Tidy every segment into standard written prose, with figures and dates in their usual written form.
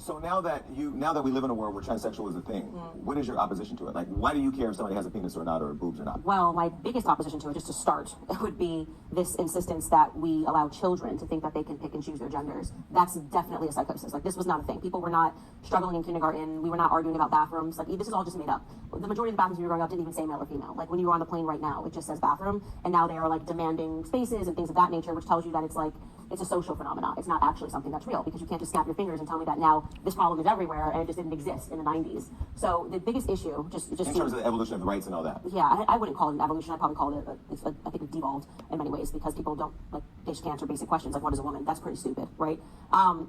So now that we live in a world where transsexual is a thing, what is your opposition to it? Like, why do you care if somebody has a penis or not, or boobs or not? Well, my biggest opposition to it, just to start, would be this insistence that we allow children to think that they can pick and choose their genders. That's definitely a psychosis. Like, this was not a thing. People were not struggling in kindergarten. We were not arguing about bathrooms. Like, this is all just made up. The majority of the bathrooms we were growing up didn't even say male or female. Like, when you were on the plane right now, it just says bathroom, and now they are like demanding spaces and things of that nature, which tells you that it's like, it's a social phenomenon. It's not actually something that's real, because you can't just snap your fingers and tell me that now this problem is everywhere and it just didn't exist in the 90s. So the biggest issue, just in terms of the evolution of the rights and all that. Yeah, I wouldn't call it an evolution. I'd probably call it, I think it's devolved in many ways, because people don't, like, they just can't answer basic questions like, what is a woman? That's pretty stupid, right?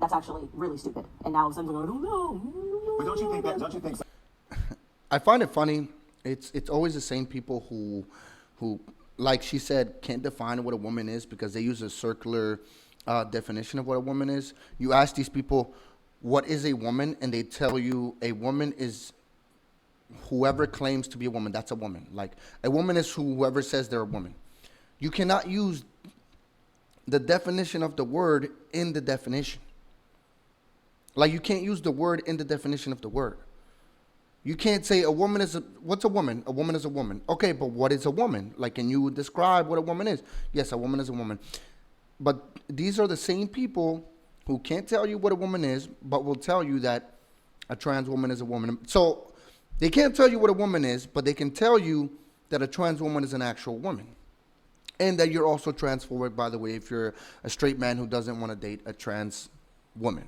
That's actually really stupid. And now some people go, I don't know. But don't you think I find it funny. It's always the same people who, like she said, can't define what a woman is because they use a circular definition of what a woman is. You ask these people, what is a woman? And they tell you a woman is whoever claims to be a woman. That's a woman. Like, a woman is whoever says they're a woman. You cannot use the definition of the word in the definition. Like, you can't use the word in the definition of the word. You can't say a woman is what's a woman? A woman is a woman. Okay, but what is a woman? Like, can you describe what a woman is? Yes, a woman is a woman. But these are the same people who can't tell you what a woman is, but will tell you that a trans woman is a woman. So they can't tell you what a woman is, but they can tell you that a trans woman is an actual woman. And that you're also transphobic, by the way, if you're a straight man who doesn't want to date a trans woman.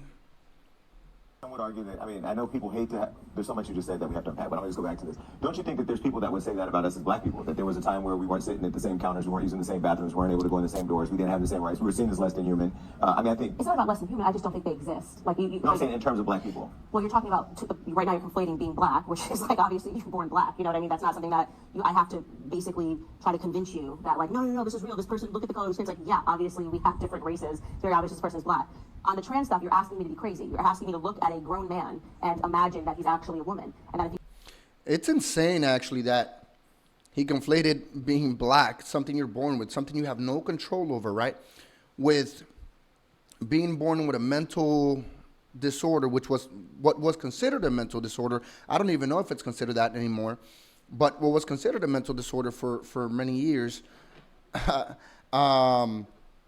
I would argue that, I mean, I know people hate to have, there's so much you just said that we have to unpack, but I'm going to just go back to this. Don't you think that there's people that would say that about us as black people? That there was a time where we weren't sitting at the same counters, we weren't using the same bathrooms, we weren't able to go in the same doors, we didn't have the same rights, we were seen as less than human. I mean, I think... It's not about less than human, I just don't think they exist. Like, no, I'm saying in terms of black people. Well, you're talking about, right now you're conflating being black, which is like, obviously you're born black, you know what I mean? That's not something that I have to basically try to convince you that, like, no, this is real, this person, look at the color of his skin. It's like, yeah, obviously we have different races, it's very obvious this person is black. On the trans stuff, you're asking me to be crazy. You're asking me to look at a grown man and imagine that he's actually a woman. And that if it's insane, actually, that he conflated being black, something you're born with, something you have no control over, right, with being born with a mental disorder, which was what was considered a mental disorder. I don't even know if it's considered that anymore, but what was considered a mental disorder for many years,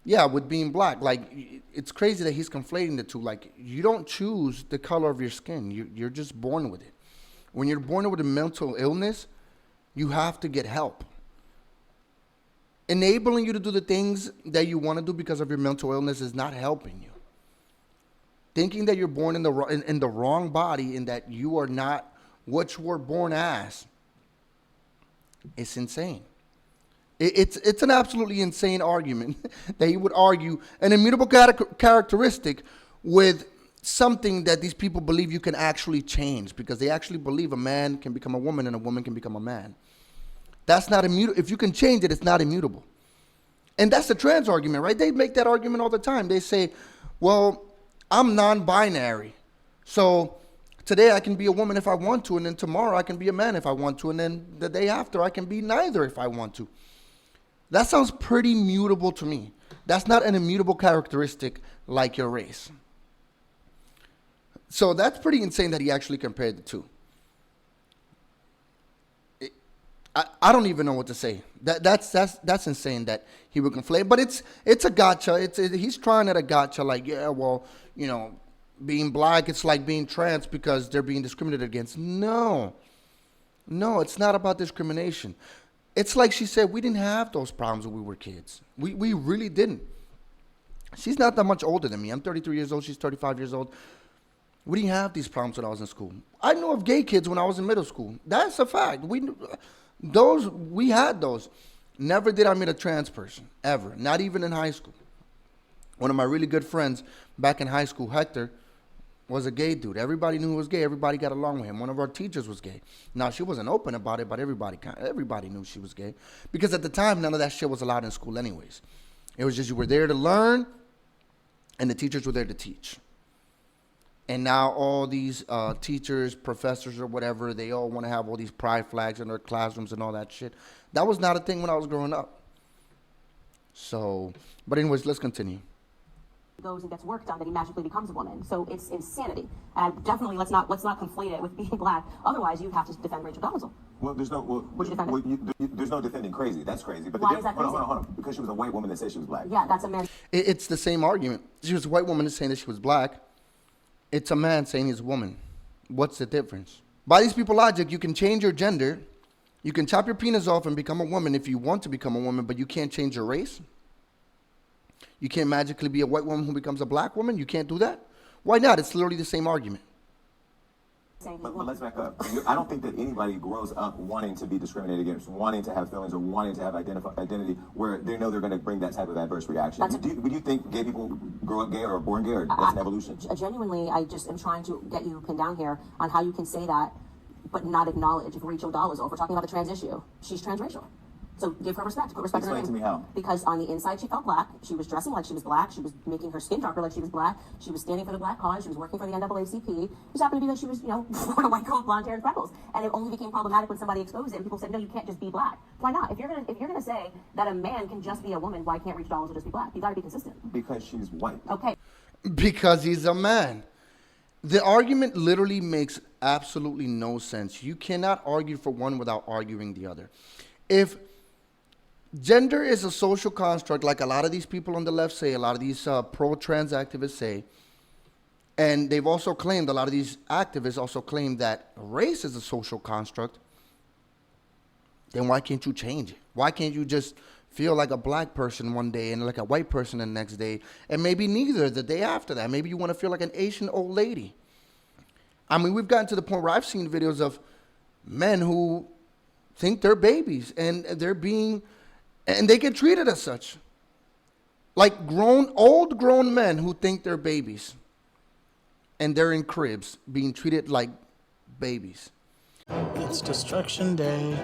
yeah, with being black. Like, it's crazy that he's conflating the two. Like, you don't choose the color of your skin. You're just born with it. When you're born with a mental illness, you have to get help. Enabling you to do the things that you want to do because of your mental illness is not helping you. Thinking that you're born in the wrong body and that you are not what you were born as, it's insane. It's an absolutely insane argument that he would argue an immutable characteristic with something that these people believe you can actually change, because they actually believe a man can become a woman and a woman can become a man. That's not immutable. If you can change it, it's not immutable. And that's the trans argument, right? They make that argument all the time. They say, well, I'm non-binary. So today I can be a woman if I want to, and then tomorrow I can be a man if I want to, and then the day after I can be neither if I want to. That sounds pretty mutable to me. That's not an immutable characteristic like your race. So that's pretty insane that he actually compared the two. I don't even know what to say. That's insane that he would conflate. But it's a gotcha. He's trying at a gotcha. Like, yeah, well, you know, being black, it's like being trans because they're being discriminated against. No, it's not about discrimination. It's like she said, we didn't have those problems when we were kids. We really didn't. She's not that much older than me. I'm 33 years old. She's 35 years old. We didn't have these problems when I was in school. I knew of gay kids when I was in middle school. That's a fact. We had those. Never did I meet a trans person, ever. Not even in high school. One of my really good friends back in high school, Hector, was a gay dude. Everybody knew he was gay. Everybody got along with him. One of our teachers was gay. Now, she wasn't open about it, but everybody knew she was gay. Because at the time, none of that shit was allowed in school anyways. It was just you were there to learn, and the teachers were there to teach. And now all these teachers, professors, or whatever, they all want to have all these pride flags in their classrooms and all that shit. That was not a thing when I was growing up. So, but anyways, let's continue. goes and gets work done that he magically becomes a woman. So it's insanity. And definitely let's not conflate it with being black. Otherwise, you'd have to defend Rachel Dolezal. Well, there's no there's no defending crazy. That's crazy. But why is that crazy? Hold on. Because she was a white woman that said she was black. Yeah, that's a man. It's the same argument. She was a white woman saying that she was black. It's a man saying he's a woman. What's the difference? By these people's logic, you can change your gender. You can chop your penis off and become a woman if you want to become a woman, but you can't change your race. You can't magically be a white woman who becomes a black woman. You can't do that. Why not? It's literally the same argument. But let's back up. I don't think that anybody grows up wanting to be discriminated against, wanting to have feelings, or wanting to have identity where they know they're going to bring that type of adverse reaction. Would you think gay people grow up gay or are born gay, or that's an evolution? Genuinely, I just am trying to get you pinned down here on how you can say that, but not acknowledge Rachel Dolezal. If we're talking about the trans issue, she's transracial. So give her respect. Put respect in her name. Explain to me how. Because on the inside she felt black. She was dressing like she was black. She was making her skin darker like she was black. She was standing for the black cause. She was working for the NAACP. It just happened to be that she was, born a white girl with blonde hair and freckles. And it only became problematic when somebody exposed it. And people said, no, you can't just be black. Why not? If you're gonna say that a man can just be a woman, why can't Rachel Dolezal just be black? You got to be consistent. Because she's white. Okay. Because he's a man. The argument literally makes absolutely no sense. You cannot argue for one without arguing the other. If gender is a social construct, like a lot of these people on the left say, a lot of these pro-trans activists say, and they've also claimed, a lot of these activists also claim that race is a social construct, then why can't you change it? Why can't you just feel like a black person one day and like a white person the next day, and maybe neither the day after that? Maybe you want to feel like an Asian old lady. I mean, we've gotten to the point where I've seen videos of men who think they're babies, and and they get treated as such. Like old grown men who think they're babies. And they're in cribs being treated like babies. It's Destruction Day.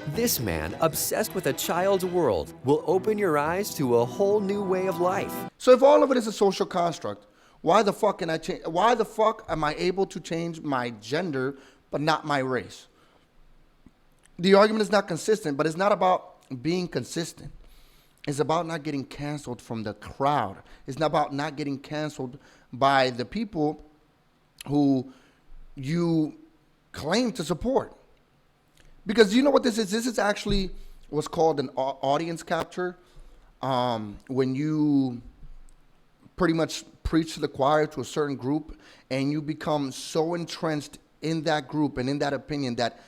This man, obsessed with a child's world, will open your eyes to a whole new way of life. So if all of it is a social construct, why the fuck am I able to change my gender but not my race? The argument is not consistent, but it's not about being consistent. It's about not getting canceled from the crowd. It's not about not getting canceled by the people who you claim to support. Because you know what this is? This is actually what's called an audience capture. When you pretty much preach to the choir to a certain group and you become so entrenched in that group and in that opinion that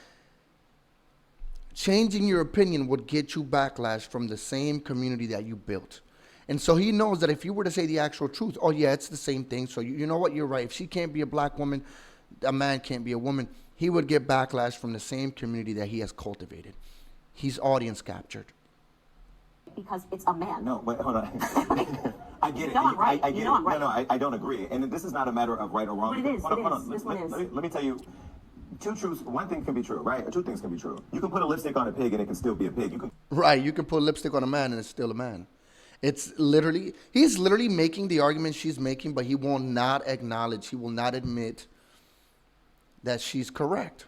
changing your opinion would get you backlash from the same community that you built. And so he knows that if you were to say the actual truth, oh yeah, it's the same thing. So you know what, you're right. If she can't be a black woman, a man can't be a woman. He would get backlash from the same community that he has cultivated. He's audience captured. Because it's a man. No, wait, hold on. I get it. No, I'm right. I get You know it. I'm right. No, I don't agree. And this is not a matter of right or wrong. But it is. Hold on. This one is. Let me tell you. Two truths. One thing can be true, right? Or two things can be true. You can put a lipstick on a pig and it can still be a pig. Right, you can put lipstick on a man and it's still a man. He's literally making the argument she's making, but he will not acknowledge, he will not admit that she's correct.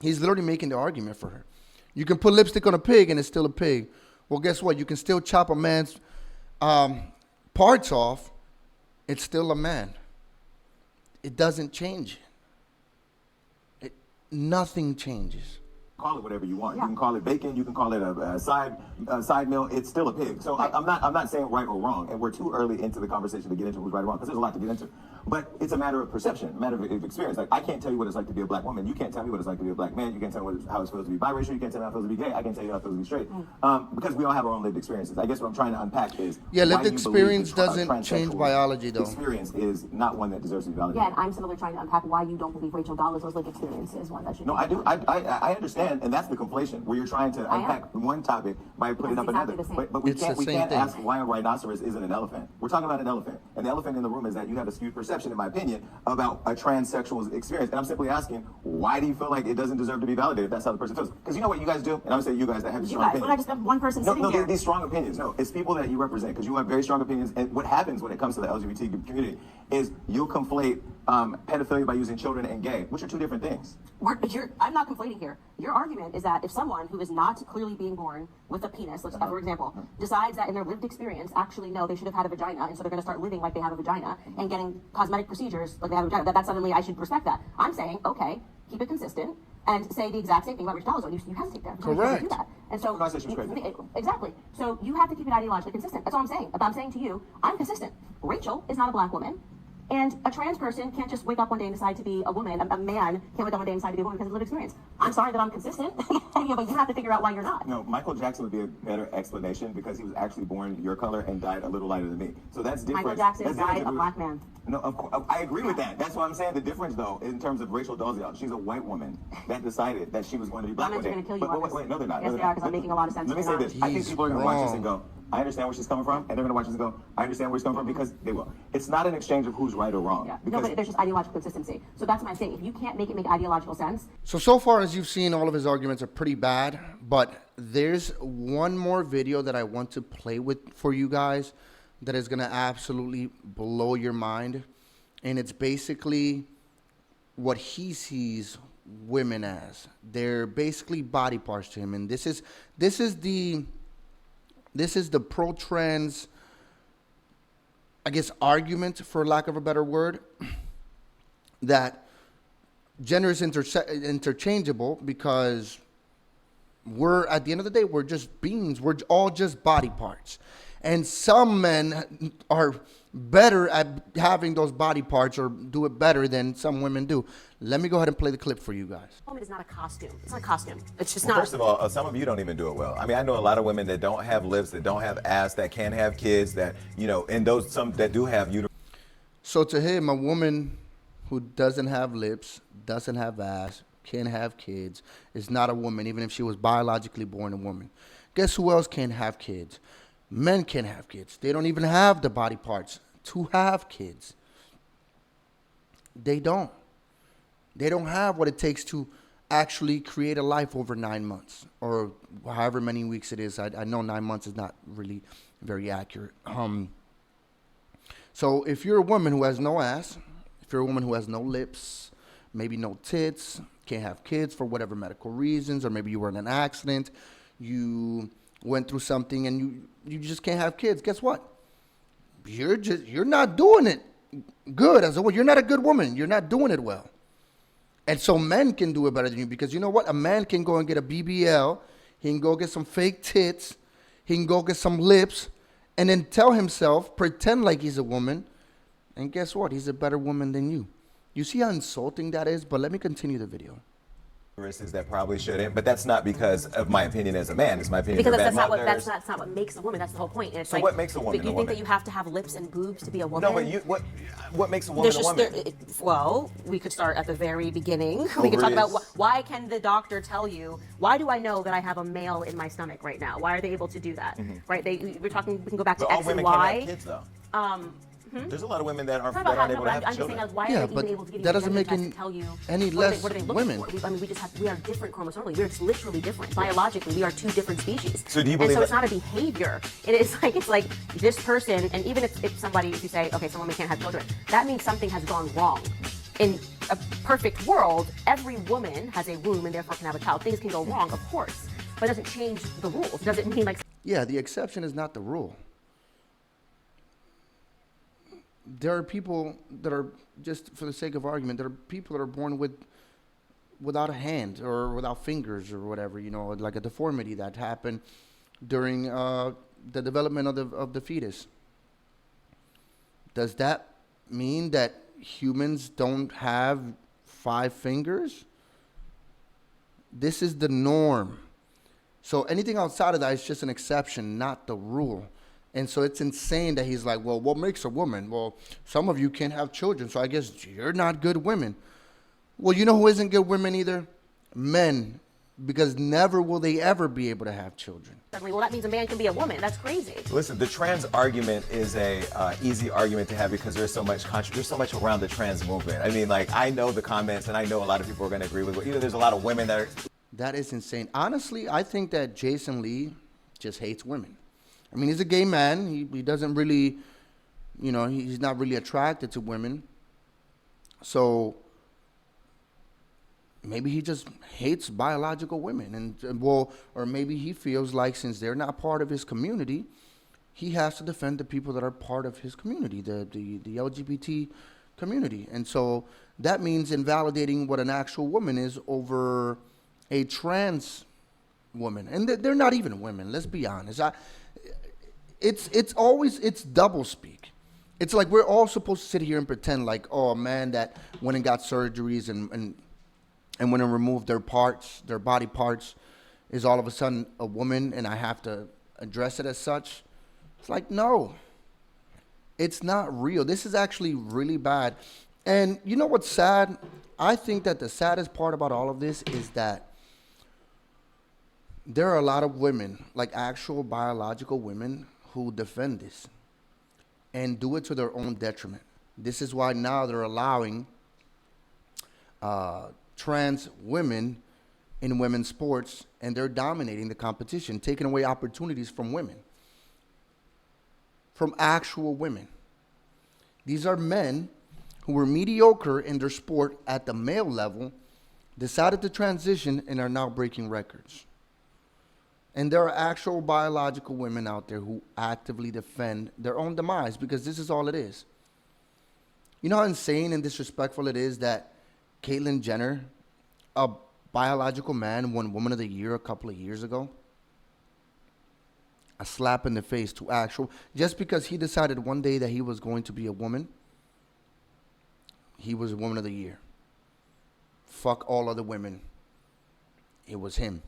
He's literally making the argument for her. You can put lipstick on a pig and it's still a pig. Well, guess what? You can still chop a man's parts off. It's still a man. It doesn't change it. Nothing changes. Call it whatever you want. Yeah. You can call it bacon. You can call it a side meal. It's still a pig. So I'm not saying right or wrong. And we're too early into the conversation to get into who's right or wrong because there's a lot to get into. But it's a matter of perception, a matter of experience. Like I can't tell you what it's like to be a black woman. You can't tell me what it's like to be a black man. You can't tell me how it feels to be biracial. You can't tell me how it feels to be gay. I can't tell you how it feels to be straight. Because we all have our own lived experiences. I guess what I'm trying to unpack is lived experience doesn't change biology, though. Experience is not one that deserves to be validated. Yeah, and I'm similarly trying to unpack why you don't believe Rachel Dolezal's lived experience is one that should. No, I do. I understand, and that's the conflation where you're trying to unpack one topic by putting up exactly another. But we It's can't the same thing. ask why a rhinoceros isn't an elephant. We're talking about an elephant, and the elephant in the room is that you have a skewed perception, in my opinion, about a transsexual experience. And I'm simply asking, why do you feel like it doesn't deserve to be validated if that's how the person feels? Because you know what you guys do, and I'm saying you guys that have these strong opinions. But I just have one person sitting here. These strong opinions. No, it's people that you represent because you have very strong opinions. And what happens when it comes to the LGBT community is you'll conflate pedophilia by using children and gay, which are two different things. I'm not conflating here. Your argument is that if someone who is not clearly being born with a penis, let's for example, decides that in their lived experience, actually no, they should have had a vagina, and so they're going to start living like they have a vagina and getting cosmetic procedures like they have a vagina, that suddenly I should respect that. I'm saying, okay, keep it consistent and say the exact same thing about Rich Dolezal. You hesitate there. Correct. You do that. And so, I said she was crazy. exactly. So you have to keep it ideologically consistent. That's all I'm saying. But I'm saying to you, I'm consistent. Rachel is not a black woman. And a trans person can't just wake up one day and decide to be a woman. A man can't wake up one day and decide to be a woman because of lived experience. I'm sorry that I'm consistent, but you have to figure out why you're not. No, Michael Jackson would be a better explanation because he was actually born your color and died a little lighter than me. So that's different. Michael Jackson That's died different. a black man. No, of course, I agree with that. That's why I'm saying the difference, though, in terms of Rachel Dolezal. She's a white woman that decided that she was going to be black one day. Comments are gonna kill you on this. Wait, no, they're not. Yes, No, they they're are, not. because I'm making a lot of sense. Let me say They're this. not. I think people are going to watch this and wrong. go, I understand where she's coming from, and they're going to watch this and go, I understand where she's coming from, because they will. It's not an exchange of who's right or wrong. Yeah. No, Because but there's just ideological consistency. So that's my thing. If you can't make it make ideological sense, So far as you've seen, all of his arguments are pretty bad, but there's one more video that I want to play with for you guys that is going to absolutely blow your mind. And it's basically what he sees women as. They're basically body parts to him. And this is the pro-trans, I guess, argument, for lack of a better word, that gender is interchangeable because we're, at the end of the day, we're just beings. We're all just body parts. And some men are better at having those body parts or do it better than some women do. Let me go ahead and play the clip for you guys. woman is not a costume. It's not a costume. It's just Well, not. first of all, some of you don't even do it well. I mean, I know a lot of women that don't have lips, that don't have ass, that can't have kids, that, you know, and those some that do have uterus. So to him, a woman who doesn't have lips, doesn't have ass, can't have kids, is not a woman, even if she was biologically born a woman. Guess who else can't have kids? Men can't have kids. They don't even have the body parts to have kids. They don't. They don't have what it takes to actually create a life over 9 months or however many weeks it is. I know 9 months is not really very accurate. So if you're a woman who has no ass, if you're a woman who has no lips, maybe no tits, can't have kids for whatever medical reasons, or maybe you were in an accident, you went through something and you just can't have kids, guess what? You're not doing it good as a woman. You're not a good woman. You're not doing it well. And so men can do it better than you, because you know what? A man can go and get a BBL. He can go get some fake tits. He can go get some lips and then tell himself, pretend like he's a woman. And guess what? He's a better woman than you. You see how insulting that is? But let me continue the video. That probably shouldn't, but that's not because of my opinion as a man. It's my opinion Because as a that's not mothers. that's not what makes a woman. That's the whole point. And it's So like, what makes a woman but you a think woman? that you have to have lips and boobs to be a woman? No, but what makes a woman There's a just woman? well, we could start at the very beginning. We could talk about Ovaries. why can the doctor tell you? Why do I know that I have a male in my stomach right now? Why are they able to do that? Right? We're talking. We can go back But to all X and women Y. can't have kids, though. There's a lot of women that aren't, It's not that about aren't how, able no, to have I'm just children. saying, why Yeah, are they but even able to give you that a doesn't gender make test any- to tell you any what less they look women. for? I mean, we are different chromosomally. We're just literally different biologically. We are two different species. So do you and believe so it's that- not a behavior. It's like this person, and even if you say, okay, some women can't have children, that means something has gone wrong. In a perfect world, every woman has a womb and therefore can have a child. Things can go wrong, of course, but it doesn't change the rules. It doesn't mean like. Yeah, the exception is not the rule. There are people that are, just for the sake of argument, there are people that are born without a hand or without fingers or whatever, you know, like a deformity that happened during the development of the fetus. Does that mean that humans don't have 5 fingers? This is the norm. So anything outside of that is just an exception, not the rule. And so it's insane that he's like, well, what makes a woman? Well, some of you can't have children, so I guess you're not good women. Well, you know who isn't good women either? Men, because never will they ever be able to have children. Well, that means a man can be a woman. That's crazy. Listen, the trans argument is a easy argument to have because there's so much around the trans movement. I mean, like, I know the comments, and I know a lot of people are going to agree with it. Either there's a lot of women that are. That is insane. Honestly, I think that Jason Lee just hates women. I mean, he's a gay man. He doesn't really You know, he's not really attracted to women. So maybe he just hates biological women, and well, or maybe he feels like since they're not part of his community, he has to defend the people that are part of his community, the LGBT community. And so that means invalidating what an actual woman is over a trans woman. And they're not even women, let's be honest. It's always double speak. It's like we're all supposed to sit here and pretend like, oh, a man that went and got surgeries and went and removed their parts, their body parts, is all of a sudden a woman and I have to address it as such. It's like, no, it's not real. This is actually really bad. And you know what's sad? I think that the saddest part about all of this is that there are a lot of women, like actual biological women, who defend this and do it to their own detriment. This is why now they're allowing trans women in women's sports, and they're dominating the competition, taking away opportunities from women, from actual women. These are men who were mediocre in their sport at the male level, decided to transition, and are now breaking records. And there are actual biological women out there who actively defend their own demise, because this is all it is. You know how insane and disrespectful it is that Caitlyn Jenner, a biological man, won Woman of the Year a couple of years ago? A slap in the face to actual, just because he decided one day that he was going to be a woman, he was Woman of the Year. Fuck all other women. It was him.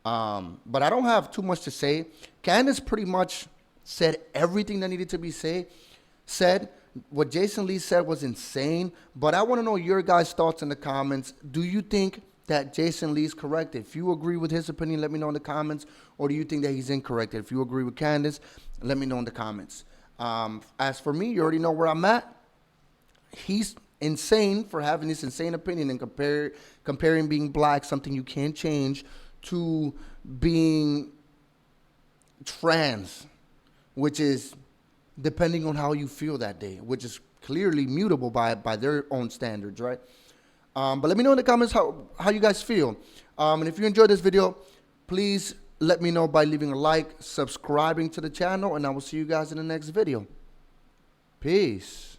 But I don't have too much to say. Candace pretty much said everything that needed to be said. What Jason Lee said was insane, but I want to know your guys' thoughts in the comments. Do you think that Jason Lee's correct? If you agree with his opinion, let me know in the comments. Or do you think that he's incorrect? If you agree with Candace, let me know in the comments. As for me, you already know where I'm at. He's insane for having this insane opinion and comparing being black, something you can't change, to being trans, which is depending on how you feel that day, which is clearly mutable by their own standards, right? But let me know in the comments how you guys feel. And if you enjoyed this video, please let me know by leaving a like, subscribing to the channel, and I will see you guys in the next video. Peace.